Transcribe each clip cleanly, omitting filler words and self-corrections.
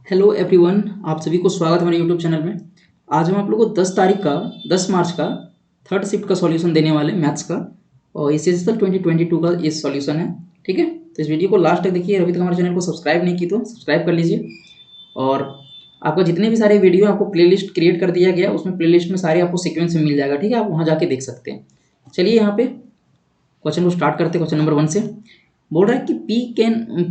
Hello everyone, आप सभी को स्वागत है हमारे यूट्यूब चैनल में। आज हम आप लोगों को 10 मार्च का थर्ड शिफ्ट का सॉल्यूशन देने वाले हैं मैथ्स का। और ये सीएसएल 2022 का ये सॉल्यूशन है। ठीक है, तो इस वीडियो को लास्ट तक देखिए। अभी तक हमारे चैनल को सब्सक्राइब नहीं की तो सब्सक्राइब कर लीजिए। और आपको जितने भी सारे वीडियो आपको प्लेलिस्ट क्रिएट कर दिया गया, उसमें प्लेलिस्ट में सारे आपको सीक्वेंस में मिल जाएगा। ठीक है, आप वहाँ जाके देख सकते हैं। चलिए यहाँ पे क्वेश्चन को स्टार्ट करते हैं। क्वेश्चन नंबर 1 से बोल रहा है कि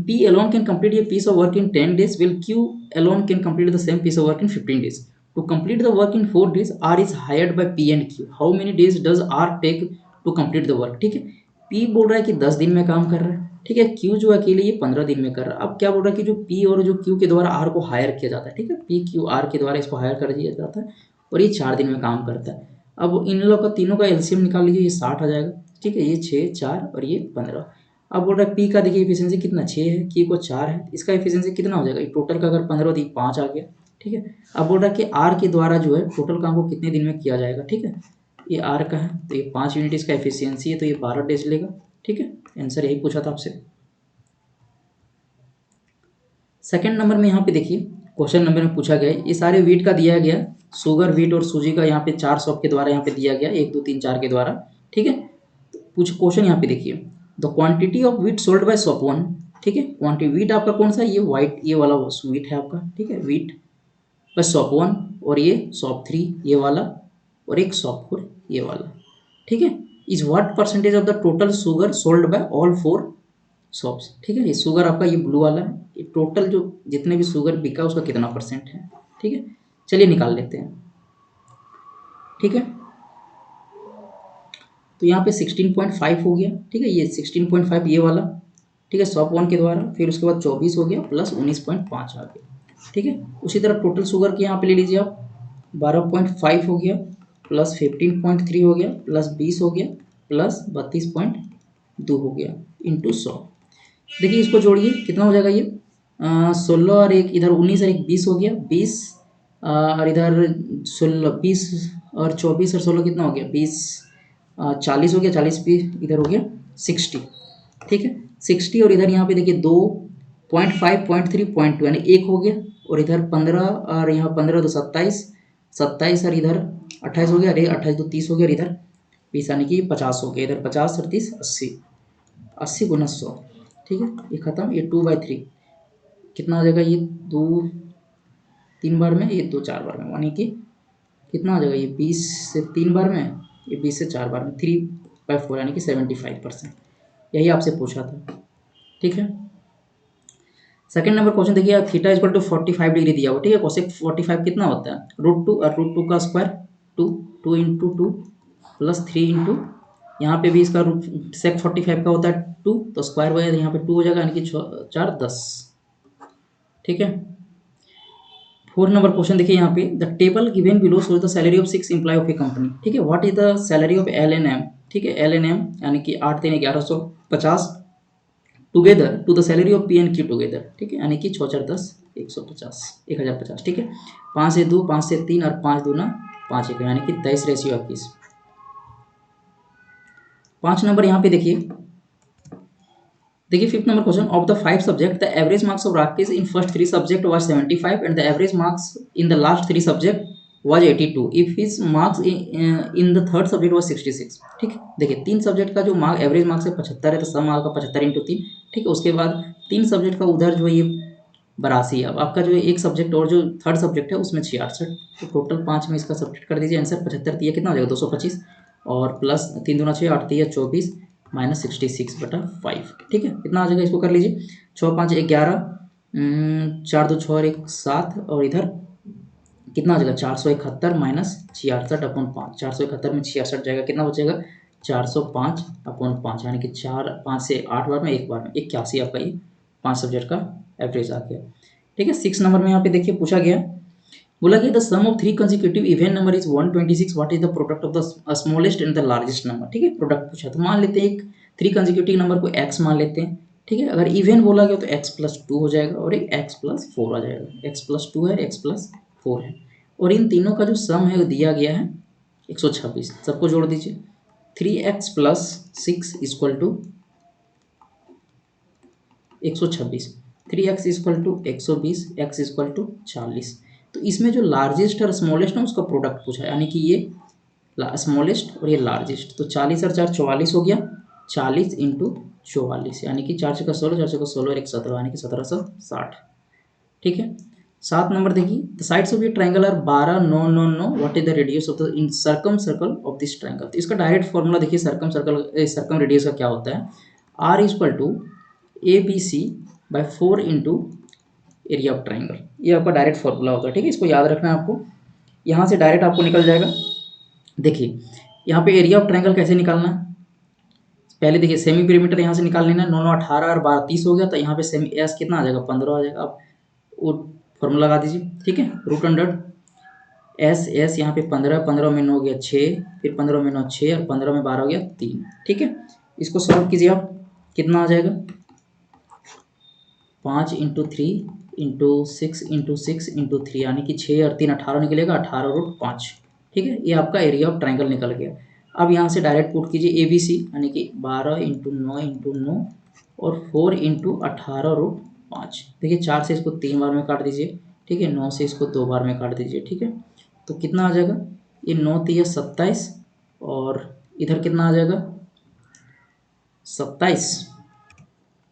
P alone can complete a piece of work in 10 days, while Q alone can complete the same piece of work in 15 days. To complete the work in 4 days, R is hired by P and Q. How many days does R take to complete the work? ठीक है, P बोल रहा है कि 10 दिन में काम कर रहा है। ठीक है, Q जो अकेले ये 15 दिन में कर रहा है। अब क्या बोल रहा है कि जो P और जो Q के द्वारा R को हायर किया जाता है। ठीक है, P Q R के द्वारा इसको हायर कर दिया जाता है और ये 4 दिन में काम करता है। अब इन लोग का तीनों का एलसीएम निकाल लीजिए, ये 60 आ जाएगा। ठीक है, ये 6 4 और ये 15। अब बोल रहा है पी का देखिए एफिशिएंसी कितना 6 है, क्यू को 4 है, इसका एफिशिएंसी कितना हो जाएगा, ये टोटल का अगर 15 दी 5 आ गया। ठीक है, अब बोल रहा है कि आर के द्वारा जो है टोटल काम को कितने दिन में किया जाएगा। ठीक है, ये आर का है तो ये 5 यूनिट इसका एफिशिएंसी है, तो ये 12 डेज लेगा। ठीक है, आंसर यही पूछा था आपसे। सेकंड नंबर में यहाँ पे देखिए क्वेश्चन नंबर में पूछा गया है, ये सारे वीट का दिया गया, शुगर वीट और सूजी का यहाँ पे 4 शॉप के द्वारा यहाँ पे दिया गया, 1 2 3 4 के द्वारा। ठीक है, कुछ क्वेश्चन यहाँ पे देखिए, the quantity of wheat sold by shop 1। ठीक है, क्वांटिटी वीट आपका कौन सा है, ये वाइट ये वाला वीट है आपका। ठीक है, वीट बाय शॉप 1 और ये शॉप 3 ये वाला और एक शॉप 4 ये वाला। ठीक है, is what percentage of the total sugar sold by all 4 shops. ठीक है, ये शुगर आपका ये ब्लू वाला है, ये टोटल जो जितने भी शुगर बिका उसका कितना परसेंट है। ठीक है, चलिए निकाल लेते हैं। ठीक है, तो यहाँ पे 16.5 हो गया। ठीक है, ये 16.5 ये वाला। ठीक है, शॉप 1 के द्वारा, फिर उसके बाद 24 हो गया प्लस 19.5 आ गया। ठीक है, उसी तरह टोटल शुगर के यहाँ पे ले लीजिए आप, 12.5 हो गया प्लस 15.3 हो गया प्लस 20 हो गया प्लस 32.2 हो गया इंटू 100। देखिए इसको जोड़िए कितना हो जाएगा ये, 16 और एक इधर 19 और एक 20 हो गया 20, और इधर 16 20 और 24 और 16 कितना हो गया 20, 40 हो गया, 40 भी इधर हो गया 60। ठीक है, 60 और इधर यहाँ पे देखिए 2 0.5 0.3 0.2 यानी 1 हो गया, और इधर 15 और यहाँ 15 तो 27, 27 और इधर 28 हो गया, अरे 28 तो 30 हो गया, और इधर 20 यानी कि 50 हो गया, इधर 50 और 30 80, 80 गुना 100। ठीक है, ये खत्म, ये 2/3 कितना हो जाएगा, ये 2 3 बार में, ये 2 4 बार में, यानी कि कितना हो जाएगा, ये 20 से 3 बार में, ये 20 से 4 बार में, 3/4 यानी कि 75%। यही आपसे पूछा था। ठीक है, सेकंड नंबर क्वेश्चन देखिए, थीटा इक्वल टू 45 डिग्री दिया हुआ। ठीक है, कोसेक 45 कितना होता है, √2 और √2 का स्क्वायर 2, 2 इंटू 2 प्लस 3 इंटू, यहाँ पे भी इसका रूट सेक 45 का होता है 2, तो स्क्वायर हो जाएगा, यहाँ पे 2 हो जाएगा, यानी कि 4 10। ठीक है, फोर्थ नंबर क्वेश्चन देखिए यहाँ पे, the table given below shows the salary of 6 employ of a company. ठीक है, what is the salary of LNM। ठीक है, LNM यानी कि 8 3 1150 together to the salary of PNQ together. ठीक है, यानी कि 6 4 10 150 1050। ठीक है, 5 से 2 5 से 3 और 5 दूना 5 1 यानी कि 23:21। 5 नंबर यहाँ पे देखिए, देखिए fifth number question, of the 5 subject the average marks of Rakesh in first 3 subject was 75 and the average marks in the last 3 subject was 82 if his marks in the third subject was 66। ठीक है, देखिए 3 subject का जो mark average marks है 75 है, तो सम mark का 75 into 3। ठीक है, उसके बाद 3 सब्जेक्ट का उधर जो है ये 82 है। अब आपका जो है एक सब्जेक्ट और जो थर्ड सब्जेक्ट है उसमें 66, तो टोटल 5 में इसका सब्जेक्ट कर दीजिए, आंसर 75 दिया कितना हो जाएगा 225, और प्लस 3 दूना 6 8 3 24 माइनस 66/5। ठीक है, कितना आ जाएगा इसको कर लीजिए, 6 5 11, 4 2 6 और 1 7, और इधर कितना आ जाएगा 471 माइनस 66/5, 471 में 66 जाएगा, कितना बचेगा 405/5, यानी कि 4 5 से 8 बार में 1 बार में 81 आपका ये 5 सब्जेक्ट का एवरेज आ गया। ठीक है, 6 नंबर में यहाँ पे देखिए पूछा गया, बोला कि the sum of 3 consecutive even number is 126, what is the product of the smallest and the largest number. ठीक है, प्रोडक्ट पूछा, तो मान लेते हैं एक 3 कंसेक्यूटिव नंबर को x मान लेते हैं। ठीक है, अगर इवन बोला गया तो x+2 हो जाएगा और एक x+4 आ जाएगा, x+2 है x+4 है, और इन तीनों का जो सम है वो दिया गया है 126। सबको जोड़ दीजिए, 3x + 6 = 126, 3x equal to 120, x equal to 40। तो इसमें जो लार्जेस्ट और स्मॉलेस्ट है उसका प्रोडक्ट पूछा है, यानी कि ये स्मॉलेस्ट और ये लार्जेस्ट। तो 40 और 4 44 हो गया, 40 इंटू 44 यानी कि 4 चौका 16, 4 चौका 16 और 1 17 यानी कि 1760। ठीक है। 7 नंबर देखिए, द साइड्स ऑफ ये triangle are 12 9 9 9, what is the radius of the in circum circle of this triangle. तो इसका डायरेक्ट फॉर्मूला देखिए, सर्कम रेडियस का क्या होता है, R equal to a b c by 4 into area of triangle. ये आपका डायरेक्ट फॉर्मूला होता है। ठीक है, इसको याद रखना है आपको। यहाँ से डायरेक्ट आपको निकल जाएगा। देखिए यहाँ पे एरिया ऑफ ट्राइंगल कैसे निकालना है, पहले देखिए सेमी पीरिमीटर यहाँ से निकाल लेना है। 9 9 18 और 12 30 हो गया, तो यहाँ पे सेमी एस कितना आ जाएगा, 15 आ जाएगा। आप वो फॉर्मूला लगा दीजिए। ठीक है, रूट अंडर एस एस यहाँ पे 15, 15 में 9 हो गया 6, फिर 15 में 9 6 और 15 में 12 हो गया 3। ठीक है, इसको सॉल्व कीजिए आप, कितना आ जाएगा, 5 इंटू 3 इंटू 6 इंटू 6 इंटू 3 यानी कि 6 और 3 18 निकलेगा, 18 रूट 5। ठीक है, ये आपका एरिया ऑफ ट्राइंगल निकल गया। अब यहाँ से डायरेक्ट पुट कीजिए ए बी सी, यानी कि 12 इंटू 9 इंटू 9 और 4 इंटू 18 रूट 5। देखिए 4 से इसको 3 बार में काट दीजिए। ठीक है, 9 से इसको 2 बार में काट दीजिए। ठीक है, तो कितना आ जाएगा, ये 9 3 27 और इधर कितना आ जाएगा 27।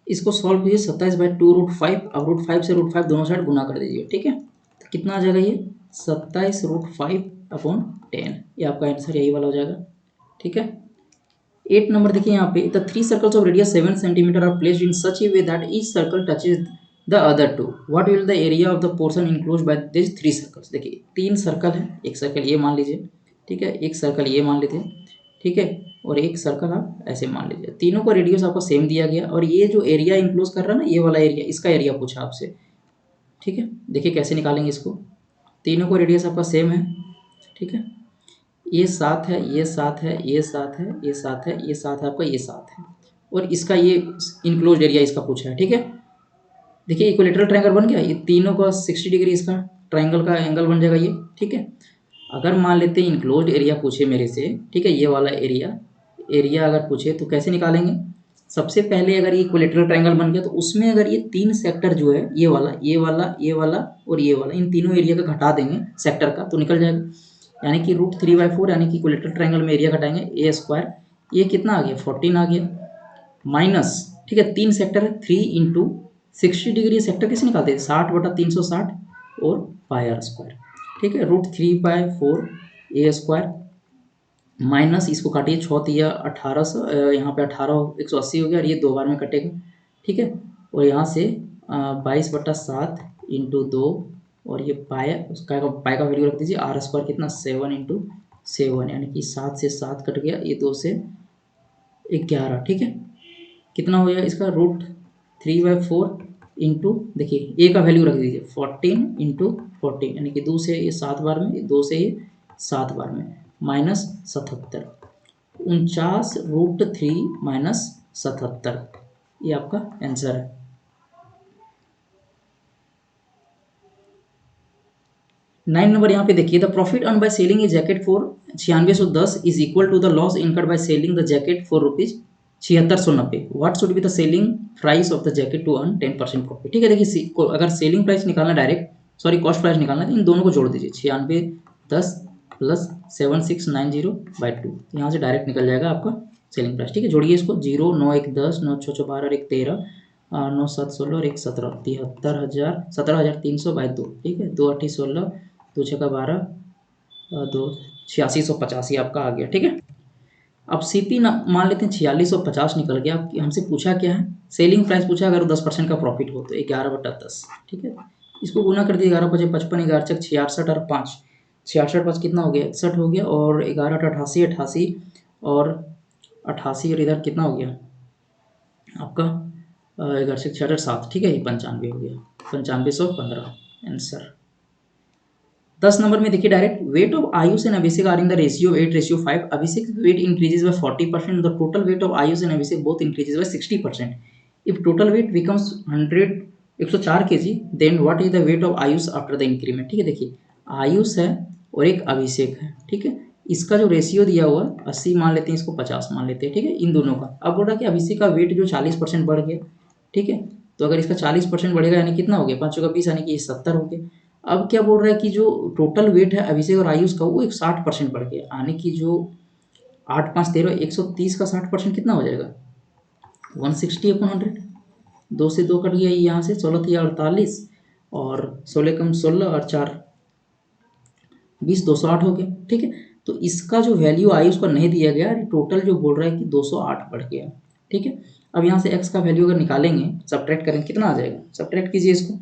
इसको सॉल्व कीजिए, 27 बाई 2 रूट 5। अब रूट 5 से रूट 5 दोनों साइड गुना कर दीजिए। ठीक है, तो कितना आ जाएगा ये 27 रूट 5 अपॉन 10। ये आपका आंसर यही वाला हो जाएगा। ठीक है, 8 नंबर देखिए यहाँ पे, the 3 circles of radius 7 centimetre are placed in such a way that each circle touches the other two, what will the area of the portion enclose by this 3 circles. देखिए 3 सर्कल है, एक circle ये मान लीजिए। ठीक है, एक circle ये मान लेते हैं। ठीक है, और एक सर्कल आप ऐसे मान लीजिए। तीनों का रेडियस आपको सेम दिया गया, और ये जो एरिया इंक्लोज कर रहा है ना, ये वाला एरिया, इसका एरिया पूछा आपसे। ठीक है, देखिए कैसे निकालेंगे इसको, तीनों को रेडियस आपका सेम है। ठीक है, ये 7 है, ये 7 है, ये 7 है, ये 7 है, ये 7 है, आपका ये 7 है, और इसका ये इनक्लोज एरिया इसका पूछा है। ठीक है, देखिए इक्विलेटरल ट्रायंगल बन गया, ये तीनों का 60 डिग्री इसका ट्रायंगल का एंगल बन जाएगा ये। ठीक है, अगर मान लेते हैं इनक्लोज्ड एरिया पूछे मेरे से, ठीक है, ये वाला एरिया एरिया अगर पूछे तो कैसे निकालेंगे। सबसे पहले अगर ये इक्विलेटरल ट्रायंगल बन गया, तो उसमें अगर ये 3 सेक्टर जो है, ये वाला ये वाला ये वाला और ये वाला, इन तीनों एरिया का घटा देंगे सेक्टर का, तो निकल जाएगा। यानी कि रूट 3/4, यानी कि इक्विलेटरल ट्रायंगल में एरिया घटाएंगे ए स्क्वायर, ये कितना आ गया 14 आ गया, माइनस, ठीक है, 3 सेक्टर है, 3 इंटू 60 डिग्री सेक्टर कैसे निकालते हैं, 60/360 और पाई आर स्क्वायर। ठीक है, रूट 3/4 ए स्क्वायर, माइनस इसको काटिए 6 तिया 1800, यहाँ पे 18 180 हो गया, और ये 2 बार में कटेगा। ठीक है, और यहाँ से 22/7 इंटू 2, और ये पाई का वैल्यू रख दीजिए, आर स्क्वायर कितना 7 इंटू 7, यानी कि 7 से 7 कट गया, ये 2 से 11। ठीक है, कितना हो गया इसका रूट 3/4 इंटू, देखिए ए का वैल्यू रख दीजिए 14 इंटू 14, यानी कि 2 से ये 7 बार में, 2 से ये 7 बार में, माइनस 77, 49√3 माइनस 77, ये आपका आंसर है। 9 नंबर यहाँ पे देखिए, the profit earn by selling a jacket for 9610 is equal to the loss incurred by selling the jacket for rupees 7690, what should be the selling price of the jacket to earn 10% profit. ठीक है, देखिए अगर selling price निकालना direct, sorry cost price निकालना है, तो इन दोनों को जोड़ दीजिए, 9610 प्लस 7690/2, यहाँ से डायरेक्ट निकल जाएगा आपका सेलिंग प्राइस। ठीक है, जोड़िए इसको, 0 9 1 10 9 6 6 12 और 1 13, 9 7 16 और 1 17, 73,000 17,300/2। ठीक है, 2 8 16, 2 6 12, 2 8650 आपका आ गया। ठीक है, अब सीपी मान लेते हैं 4650 निकल गया। अब हमसे पूछा क्या है, सेलिंग प्राइस पूछा, अगर 10% का प्रॉफिट हो तो 11/10। ठीक है, इसको गुना कर दिए, 11 5 55, 11 6 66 और 5, 66 5 कितना हो गया 61 हो गया, और 11 88 88 और 88, और इधर कितना हो गया आपका 11 से 66 7। ठीक है, ये 95 हो गया, 9515 आंसर। 10 नंबर में देखिए direct, weight of Ayush and Abhishek are in the ratio 8:5, Abhishek weight increases by 40%, the total weight of Ayush and Abhishek both increases by 60%, if total weight becomes 104 kg, then what is the weight of Ayush after the increment. ठीक है, देखिए आयुष है और एक अभिषेक है। ठीक है, इसका जो रेशियो दिया हुआ 80 मान लेते हैं, इसको 50 मान लेते हैं। ठीक है, इन दोनों का, अब बोल रहा है कि अभिषेक का वेट जो 40% बढ़ गया। ठीक है, तो अगर इसका 40% बढ़ेगा यानी कितना हो गया, 5 चौका 20 यानी कि ये 70 हो गया। अब क्या बोल रहा है कि जो टोटल वेट है अभिषेक और आयुष का वो एक 60% बढ़ गया, यानी कि जो 8 5 13 130 का 60% कितना हो जाएगा, 160/100। 2 से 2 कट गया, यहाँ से 16 थी 48 और 16 कम 16 और 4 20, 208 हो गया। ठीक है, तो इसका जो वैल्यू आई उसको नहीं दिया गया, टोटल जो बोल रहा है कि 208 बढ़ गया। ठीक है, अब यहाँ से x का वैल्यू अगर निकालेंगे, सब्ट्रैक्ट करेंगे, कितना आ जाएगा, सब्ट्रैक्ट कीजिए इसको,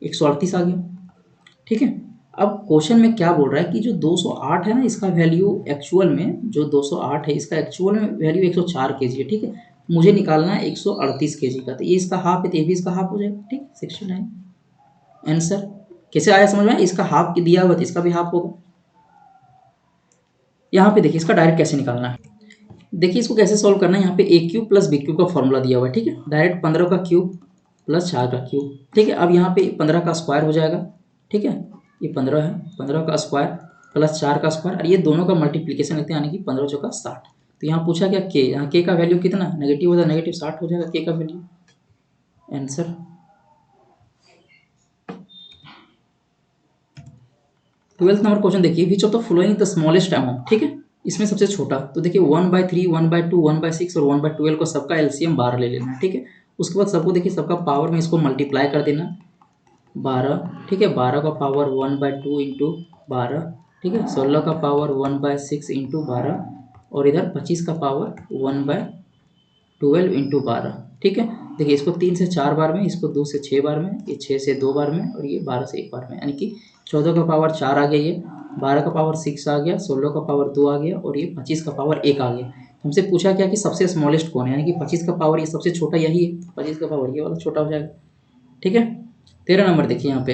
138 आ गया। ठीक है, अब क्वेश्चन में क्या बोल रहा है कि जो 208 है ना, इसका वैल्यू एक्चुअल में जो 208 है इसका एक्चुअल में वैल्यू 104 केजी है। ठीक है, मुझे निकालना है 138 केजी का, तो ये इसका हाफ है तो ये भी इसका हाफ हो जाएगा। ठीक, 69 आंसर। कैसे आया समझ में, इसका हाफ दिया हुआ तो इसका भी हाफ होगा। यहाँ पे देखिए इसका डायरेक्ट कैसे निकालना है, देखिए इसको कैसे सॉल्व करना है। यहाँ पे ए क्यूब प्लस बी क्यूब का फॉर्मूला दिया हुआ है। ठीक है, डायरेक्ट 15 का क्यूब प्लस 4 का क्यूब। ठीक है, अब यहाँ पे 15 का स्क्वायर हो जाएगा। ठीक है, ये 15 है, 15 का स्क्वायर प्लस 4 का स्क्वायर, और ये दोनों का मल्टीप्लीकेशन लेते हैं, यानी कि 15 चौका 60। तो यहाँ पूछा क्या के, यहाँ के का वैल्यू कितना नेगेटिव होता है, नेगेटिव 60 हो जाएगा के का value, answer. 12th number question देखिए, विच of the following the smallest amount. ठीक है, इसमें सबसे छोटा, तो देखिए 1/3 1/2 1/6 और 1/12 को सबका एलसीएम 12 ले लेना है। ठीक है, उसके बाद सबको देखिए सबका पावर में इसको मल्टीप्लाई कर देना 12। ठीक है, 12 का पावर 1/2 इंटू 12। ठीक है, 16 का पावर 1/6 इंटू 12 और इधर 25 का पावर 1/12 इंटू 12। ठीक है, देखिए इसको 3 से 4 बार में, इसको 2 से 6 बार में, ये 6 से 2 बार में और ये 12 से 1 बार में, यानी कि 14 का पावर 4 आ गया, ये 12 का पावर 6 आ गया, 16 का पावर 2 आ गया और ये 25 का पावर 1 आ गया। हमसे पूछा क्या कि सबसे स्मॉलेस्ट कौन है, यानी कि 25 का पावर ये सबसे छोटा यही है, 25 का पावर ये वाला छोटा हो जाएगा। ठीक है, 13 नंबर देखिए यहाँ पे,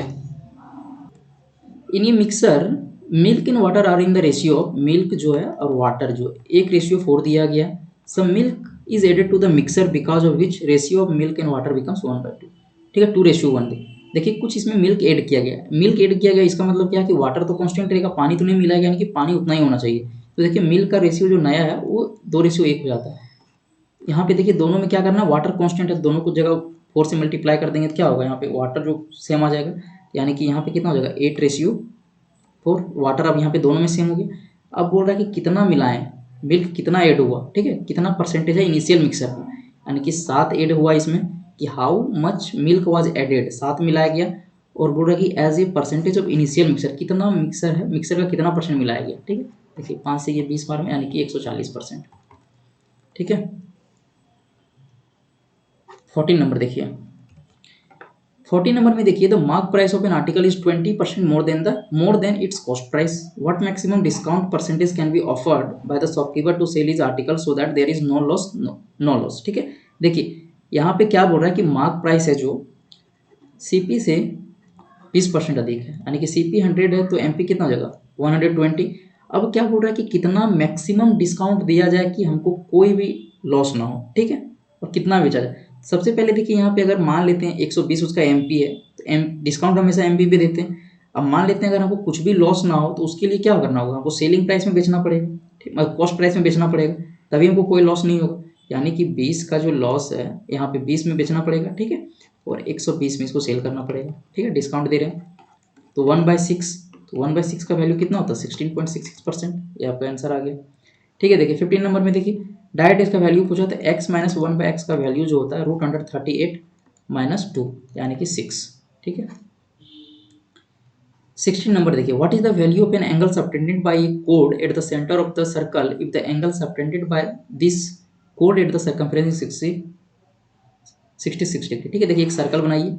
इन ये mixer milk in water are in the ratio of, milk जो है और वाटर जो है 1:4 दिया गया। Some milk is added to the mixer because of which ratio of milk in water becomes 1/2। ठीक है, 2:1 दे, देखिए कुछ इसमें मिल्क ऐड किया गया, मिल्क ऐड किया गया, इसका मतलब क्या है कि वाटर तो कांस्टेंट रहेगा, पानी तो नहीं मिलाएगा, यानी कि पानी उतना ही होना चाहिए। तो देखिए मिल्क का रेशियो जो नया है वो 2:1 हो जाता है। यहाँ पे देखिए दोनों में क्या करना, वाटर कांस्टेंट है, दोनों को जगह 4 से मल्टीप्लाई कर देंगे तो क्या होगा, यहाँ पे वाटर जो सेम आ जाएगा, यानी कि यहाँ पे कितना हो जाएगा 8:4। वाटर अब यहाँ पे दोनों में सेम हो गया। अब बोल रहा है कि कितना मिलाएं, मिल्क कितना ऐड हुआ। ठीक है, कितना परसेंटेज है इनिशियल मिक्सर का, यानी कि 7 ऐड हुआ इसमें, कि how much milk was added, 7 मिलाया गया। और बोल रहा है कि as a percentage of initial mixer, कितना मिक्सर है, मिक्सर का कितना परसेंट मिलाया गया। ठीक है, देखिए 5 से ये 20 बार में, यानी कि 140%। ठीक है, 14 नंबर देखिए, 14 नंबर में देखिए, the mark price of an article is 20% more than its cost price, what maximum discount percentage can be offered by the shopkeeper to sell is article so that there is no loss, no loss. ठीक है, देखिए यहाँ पे क्या बोल रहा है कि मार्क प्राइस है जो सीपी से 20% अधिक है, यानी कि सीपी 100 है तो एमपी कितना हो जाएगा 120। अब क्या बोल रहा है कि कितना मैक्सिमम डिस्काउंट दिया जाए कि हमको कोई भी लॉस ना हो। ठीक है, और कितना बेचा जाए। सबसे पहले देखिए यहाँ पे अगर मान लेते हैं 120 उसका एमपी है, तो एम डिस्काउंट हमेशा एमपी पे देते हैं। अब मान लेते हैं अगर हमको कुछ भी लॉस ना हो तो उसके लिए क्या करना होगा, हमको सेलिंग प्राइस में बेचना पड़ेगा, ठीक, कॉस्ट प्राइस में बेचना पड़ेगा, तभी हमको कोई लॉस नहीं होगा। यानी कि 20 का जो लॉस है यहाँ पे 20 में बेचना पड़ेगा। ठीक है, और 120 में इसको सेल करना पड़ेगा। ठीक है, डिस्काउंट दे रहे हैं तो 1/6, तो 1/6 का वैल्यू कितना होता है 16.66%, ये आपका आंसर आ गया। ठीक है, देखिए 15 नंबर में देखिए डायरेक्ट इसका वैल्यू पूछा तो x माइनस 1/x का वैल्यू जो होता है √38 - 2 यानी कि 6। ठीक है, 16 नंबर देखिए, what is the value of an angle subtended bye A code eight the centre of the circle if the angle subtended by this code at the circumference 66 degree. ठीक है, देखिए एक सर्कल बनाइए,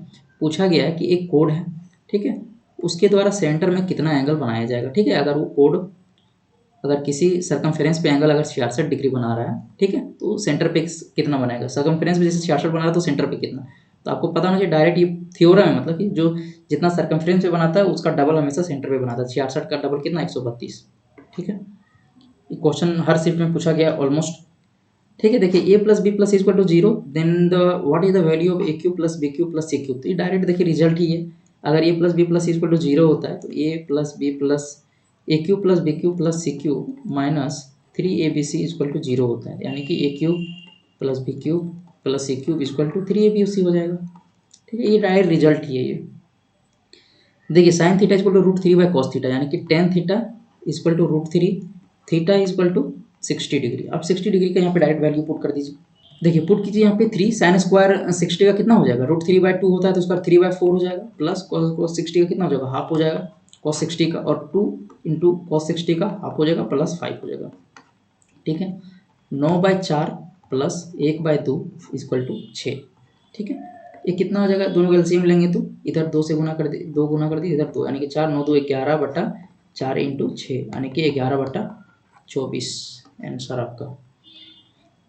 पूछा गया है कि एक कोड है। ठीक है, उसके द्वारा सेंटर में कितना एंगल बनाया जाएगा। ठीक है, अगर वो कोड अगर किसी सर्कमफेरेंस पे एंगल अगर 66 डिग्री बना रहा है, ठीक है, तो सेंटर पे कितना बनाएगा, सर्कमफेरेंस पे जैसे 66 बना रहा है तो सेंटर पे कितना। तो आपको पता होना चाहिए डायरेक्ट, ये थ्योरम है, मतलब कि जो जितना सर्कमफेरेंस पे बनाता है उसका डबल हमेशा सेंटर पे बनाता है। 66 का डबल कितना 132। ठीक है, ये क्वेश्चन हर शिफ्ट में पूछा गया ऑलमोस्ट। ठीक है, देखिए a plus b plus equal to 0, then the what is the value of a cube plus b cube plus c cube. तो ये डायरेक्ट देखिए रिजल्ट ही है, अगर a plus b plus equal to 0 होता है तो a plus b plus a cube plus b cube plus c cube minus 3abc equal to 0 होता है, यानी कि a cube plus b cube plus c cube equal to 3abc हो जाएगा। ठीक है, ये डायरेक्ट रिजल्ट ही है ये। देखिए sine theta equal to root three by cos theta, यानी कि tan theta equal to root three, theta equal to 60 degree. अब 60 डिग्री का यहाँ पे डायरेक्ट वैल्यू पुट कर दीजिए। देखिए पुट कीजिए यहाँ पे थ्री, साइन स्क्वायर 60 का कितना हो जाएगा, रूट थ्री बाय टू होता है तो उसका 3/4 हो जाएगा, प्लस कॉस 60 का कितना हो जाएगा, हाफ हो जाएगा कॉस 60 का, और 2 इंटू कॉस 60 का हाफ हो जाएगा प्लस 5 हो जाएगा। ठीक है, 9/4 प्लस 1/2 इक्वल टू 6। ठीक है, ये कितना हो जाएगा, दोनों का एलसीएम लेंगे तो इधर 2 से गुना कर दे, 2 गुना कर दिए, इधर 2, यानी कि 4 9 2 11/4 इंटू 6, यानी कि 11/24 आंसर आपका।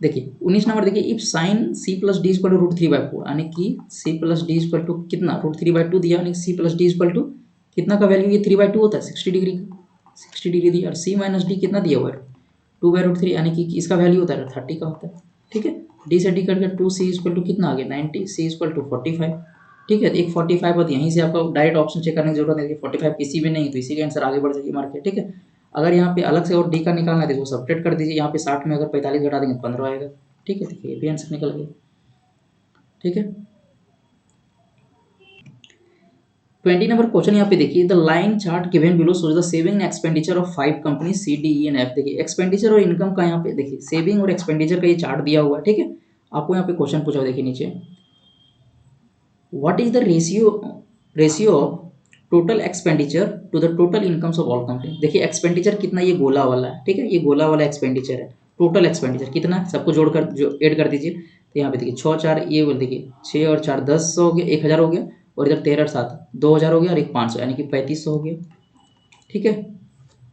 देखिए 19 नंबर देखिए, if sine c plus d equal to root three by four, यानी कि c plus d equal to कितना, रूट थ्री बाई टू दिया, यानी c plus d equal to कितना का वैल्यू, ये 3/2 होता है 60 डिग्री का, 60 डिग्री दिया, और सी माइनस डी कितना दिया हुआ है 2/√3, यानी कि इसका वैल्यू होता है 30 का होता है। ठीक है, डी से डी करके 2c इक्वल टू कितना आ गया 90, सी इक्वल टू 45। ठीक है, तो एक 45 और यहीं से आपको डायरेक्ट ऑप्शन चेक करने की जरूरत नहीं है, 45 किसी भी नहीं तो इसी का आंसर आगे बढ़ जाएगी मार्क के। ठीक है, अगर यहाँ पे अलग से और डी का निकालना है तो इसको सब्ट्रैक्ट कर दीजिए, यहाँ पे 60 में अगर 45 घटा देंगे तो 15 आएगा। ठीक है, देखिए ये भी आंसर निकल गया। ठीक है, 20 नंबर क्वेश्चन यहाँ पे देखिए, the line chart given below shows the saving and expenditure of 5 company c d e and f. देखिए एक्सपेंडिचर और इनकम का यहाँ पे देखिए सेविंग और एक्सपेंडिचर का ये चार्ट दिया हुआ है। ठीक है, आपको यहाँ पे क्वेश्चन पूछा, देखिए नीचे, what is the ratio of total expenditure to the total incomes of all company. देखिए एक्सपेंडिचर कितना, ये गोला वाला है। ठीक है, ये गोला वाला एक्सपेंडिचर है, टोटल एक्सपेंडिचर कितना है सबको जोड़कर जो ऐड कर दीजिए। तो यहाँ पे देखिए 6 4 ये बोल, देखिए 6 और 4 10 हो गया, 1000 हो गया, और इधर 13 और 7 2000 हो गया, और एक 500, यानी कि 3500 हो गया। ठीक है,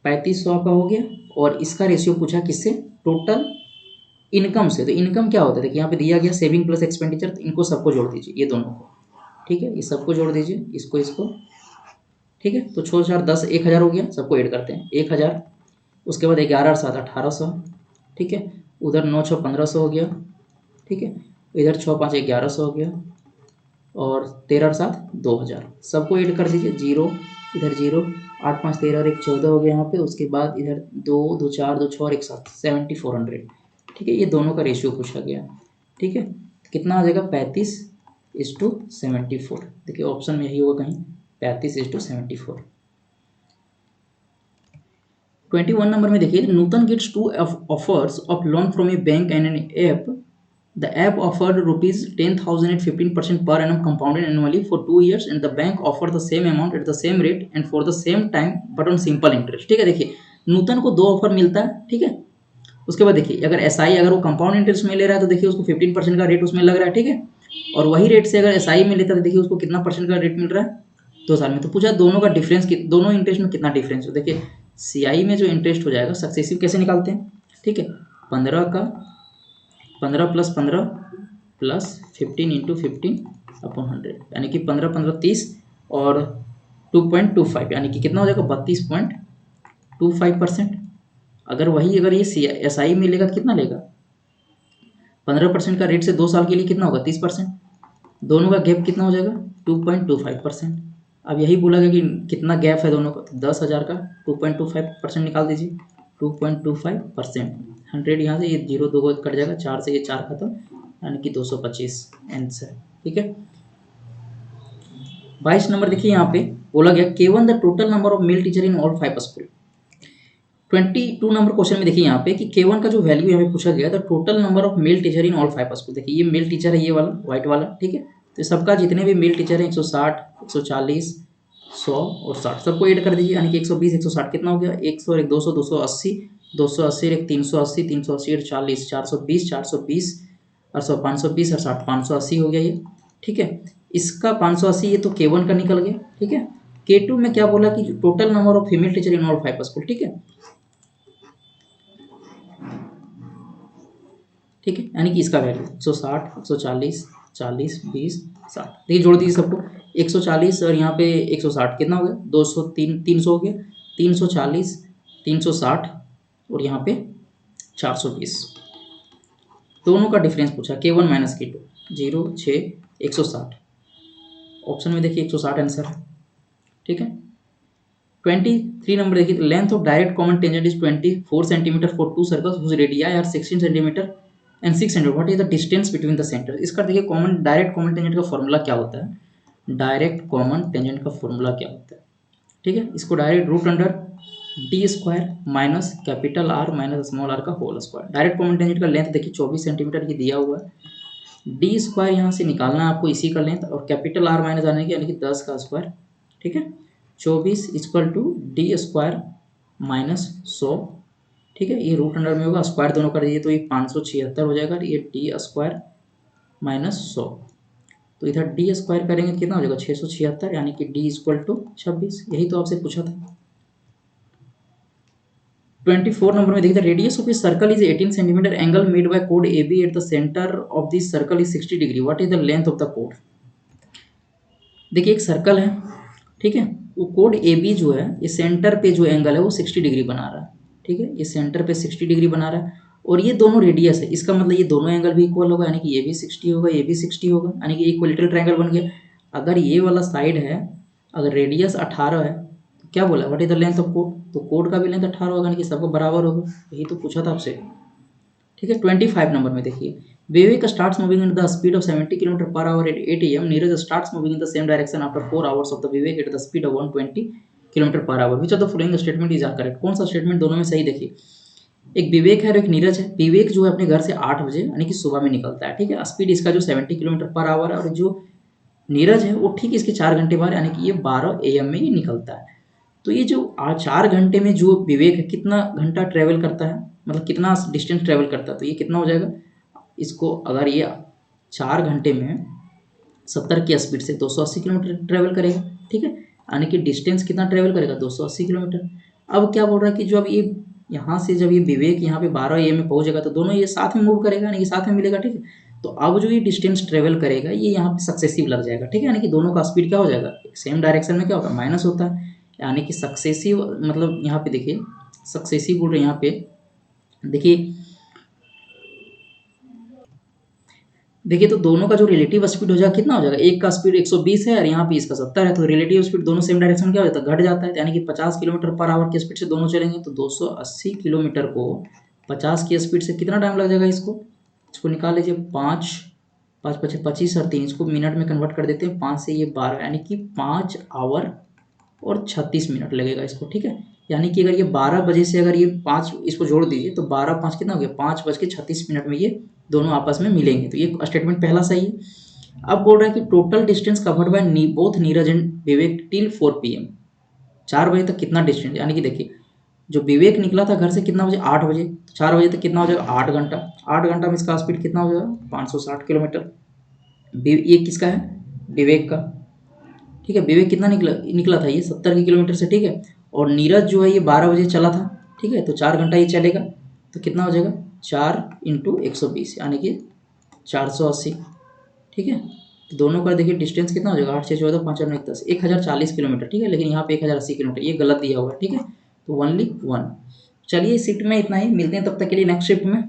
3500 आपका हो गया, और इसका रेशियो पूछा किससे, टोटल इनकम से। तो इनकम क्या होता है, देखिए यहाँ पे दिया गया सेविंग प्लस एक्सपेंडिचर, तो इनको सबको जोड़ दीजिए ये दोनों को। ठीक है, ये सबको जोड़ दीजिए, इसको इसको। ठीक है, तो 6 4 10 1000 हो गया, सबको ऐड करते हैं 1000, उसके बाद 11 और 7 1800। ठीक है, उधर 9 6 1500 हो गया। ठीक है, इधर 6 5 1100 हो गया, और 13 और 7 2000, सबको ऐड कर दीजिए, जीरो इधर जीरो, 8 5 13 और 1 14 हो गया यहाँ पे, उसके बाद इधर 2 2 4 2 6 और 1 7 7400। ठीक है, ये दोनों का रेशियो पूछा गया। ठीक है, कितना आ जाएगा 35:74। देखिए ऑप्शन में यही होगा कहीं 35:74। 21 नंबर में देखिए, Nutan gets two offers of loan from a bank and an app. The app offered ₹10,000 at 15% per annum compounded annually for 2 years, and the bank offered the same amount at the same rate and for the same time but on simple interest। ठीक है, देखिए नूतन को 2 offer मिलता है। ठीक है, उसके बाद देखिए अगर एसआई अगर वो कंपाउंड इंटरेस्ट में ले रहा है तो देखिए उसको 15% का रेट उसमें लग रहा है। ठीक है, और वही रेट से अगर एसआई में लेता है तो देखिए उसको कितना परसेंट का रेट मिल रहा है 2 साल में। तो पूछा दोनों का डिफरेंस, दोनों इंटरेस्ट में कितना डिफरेंस हो। देखिए सीआई में जो इंटरेस्ट हो जाएगा सक्सेसिव कैसे निकालते हैं। ठीक है, 15 का 15 + 15 प्लस 15 × 15/100, यानी कि 15 15 30, और 2.25, यानी कि कितना हो जाएगा 32.25%। अगर ये सी एस आई में लेगा तो कितना लेगा 15% का रेट से 2 साल के लिए कितना होगा 30%, दोनों का गैप कितना हो जाएगा 2.25%। अब यही बोला गया कि कितना गैप है दोनों का, तो 10,000 का 2.25% निकाल दीजिए, 2.25%, 100 यहाँ से ये 0 2 को कट जाएगा, 4 से ये 4 खत्म, यानी कि 225 आंसर। ठीक है, 22 नंबर देखिए, यहाँ पे बोला गया given the total number of male teacher in all 5 school. 22 number question में देखिए यहाँ पे कि K1 का जो वैल्यू यहाँ पे पूछा गया था, total number of male teacher in all 5 school. देखिए ये मेल टीचर है, ये वाला व्हाइट वाला। ठीक है, तो सबका जितने भी मेल टीचर हैं 160 140 100 और 60 सबको ऐड कर दीजिए, यानी कि 120 160 कितना हो गया 100 और 1 200 280 280 और 1 380 380 और 40 420 420 और 100 520 और 60 580 हो गया ये। ठीक है, इसका 580 ये तो K1 का निकल गया। ठीक है, K2 में क्या बोला कि total number of female teacher in all 5 school. ठीक है, ठीक है, यानी कि इसका वैल्यू 160 140 40 20 60, देखिए जोड़ दीजिए सबको, 140 और यहाँ पे 160 कितना हो गया 203 300 हो गया, 340 360 और यहाँ पे 420, दोनों का डिफरेंस पूछा K1 माइनस K2, 0 6 160, ऑप्शन में देखिए 160 आंसर है। ठीक है, 23 नंबर देखिए, length of direct common tangent is 24 centimetre for 2 circles whose radii are 16 centimetre and 600 what is the distance between the centre. इसका देखिए कॉमन डायरेक्ट कॉमन टेंजेंट का formula क्या होता है, डायरेक्ट कॉमन टेंजेंट का फॉर्मूला क्या होता है, ठीक है। इसको direct root under d square minus capital r minus small r का whole square. Direct common tangent का लेंथ देखिए 24 सेंटीमीटर ये दिया हुआ है, डी स्क्वायर यहाँ से निकालना है आपको इसी का लेंथ, और कैपिटल आर माइनस आने की यानी कि 10 का स्क्वायर, ठीक है। 24 equal to d square minus 100, ठीक है। ये रूट अंडर में होगा, स्क्वायर दोनों कर दीजिए तो ये 576 हो जाएगा, ये डी स्क्वायर माइनस 100, तो इधर डी स्क्वायर करेंगे तो कितना हो जाएगा 676, यानी कि डी इक्वल टू 26। यही तो आपसे पूछा था। 24 नंबर में देखिए, radius of a circle is 18 centimetre, angle made by कोड A B at the centre of this circle is 60 degree, what is the length of the कोड। देखिए एक सर्कल है, ठीक है, वो कोड ए बी जो है ये सेंटर पे जो एंगल है वो 60 डिग्री बना रहा है, ठीक है। ये सेंटर पे 60 डिग्री बना रहा है और ये दोनों रेडियस है, इसका मतलब ये दोनों एंगल भी इक्वल होगा, यानी कि ये भी 60 होगा, ये भी 60 होगा, यानी कि इक्वलिटरल ट्रायंगल बन गया। अगर ये वाला साइड है, अगर रेडियस 18 है तो क्या बोला, what is the length of code, तो कोड का भी लेंथ 18 होगा, यानी कि सबको बराबर होगा। यही तो पूछा था आपसे, ठीक है। 25 नंबर में देखिए, Vivek starts moving in the speed of 70 kilometre per hour at 8 AM, Neeraj starts moving in the same direction after 4 hours of the Vivek at the speed of 120 kilometre per hour, which of the following statement is correct. कौन सा statement दोनों में सही, देखिए एक विवेक है और एक नीरज है। विवेक जो है अपने घर से 8 बजे यानी कि सुबह में निकलता है, ठीक है। स्पीड इसका जो 70 किलोमीटर पर आवर है, और जो नीरज है वो ठीक इसके 4 घंटे बाद यानी कि ये 12 AM में ये निकलता है। तो ये जो 4 घंटे में जो विवेक है कितना घंटा ट्रेवल करता है, मतलब कितना डिस्टेंस ट्रेवल करता है, तो ये कितना हो जाएगा, इसको अगर ये 4 घंटे में 70 की स्पीड से 280 किलोमीटर ट्रेवल करेगा, ठीक है, यानी कि डिस्टेंस कितना ट्रेवल करेगा 280 किलोमीटर। अब क्या बोल रहा है कि जो अब ये यहाँ से जब ये विवेक यहाँ पे 12 AM में पहुंचेगा तो दोनों ये साथ में मूव करेगा, यानी कि साथ में मिलेगा, ठीक है। तो अब जो ये डिस्टेंस ट्रेवल करेगा ये यहाँ पे सक्सेसिव लग जाएगा, ठीक है, यानी कि दोनों का स्पीड क्या हो जाएगा, सेम डायरेक्शन में क्या होगा माइनस होता है, यानी कि सक्सेसिव, मतलब यहाँ पे देखिए सक्सेसिव बोल रहे हैं यहाँ पे, देखिए देखिए तो दोनों का जो रिलेटिव स्पीड हो जाएगा कितना हो जाएगा, एक का स्पीड 120 है और यहाँ पे इसका 70 है, तो रिलेटिव स्पीड दोनों सेम डायरेक्शन में क्या हो जाता है, घट जाता है, यानी कि 50 किलोमीटर पर आवर की स्पीड से दोनों चलेंगे, तो 280 किलोमीटर को 50 की स्पीड से कितना टाइम लग जाएगा, इसको इसको निकाल लीजिए, 5 5 पचे 25 और 3, इसको मिनट में कन्वर्ट कर देते हैं, 5 से ये 12, यानी कि 5 आवर और 36 मिनट लगेगा इसको, ठीक है। यानी कि अगर ये 12 बजे से अगर ये 5 इसको जोड़ दीजिए तो 12 5 कितना हो गया, 5:36 में ये दोनों आपस में मिलेंगे, तो ये स्टेटमेंट पहला सही है। अब बोल रहा है कि total distance covered by both Neeraj and Vivek till 4 PM, 4 बजे तक कितना डिस्टेंस, यानी कि देखिए जो विवेक निकला था घर से कितना बजे, 8 बजे, तो 4 बजे तक कितना हो जाएगा 8 घंटा, 8 घंटा में इसका स्पीड कितना हो जाएगा 560 किलोमीटर। ये किसका है, विवेक का, ठीक है। विवेक कितना निकला निकला था ये 70 की किलोमीटर से, ठीक है। और नीरज जो है ये 12 बजे चला था, ठीक है, तो 4 घंटा ये चलेगा, तो कितना हो जाएगा 4 इंटू 120 यानी कि 480, ठीक है। तो दोनों का देखिए डिस्टेंस कितना हो जाएगा, 8 6 14 5 और 9 10, 1040 किलोमीटर, ठीक है, लेकिन यहाँ पे 1080 किलोमीटर ये गलत दिया हुआ है, ठीक है, तो ओनली वन। चलिए इस शिफ्ट में इतना ही, मिलते हैं तब तक के लिए नेक्स्ट शिफ्ट में।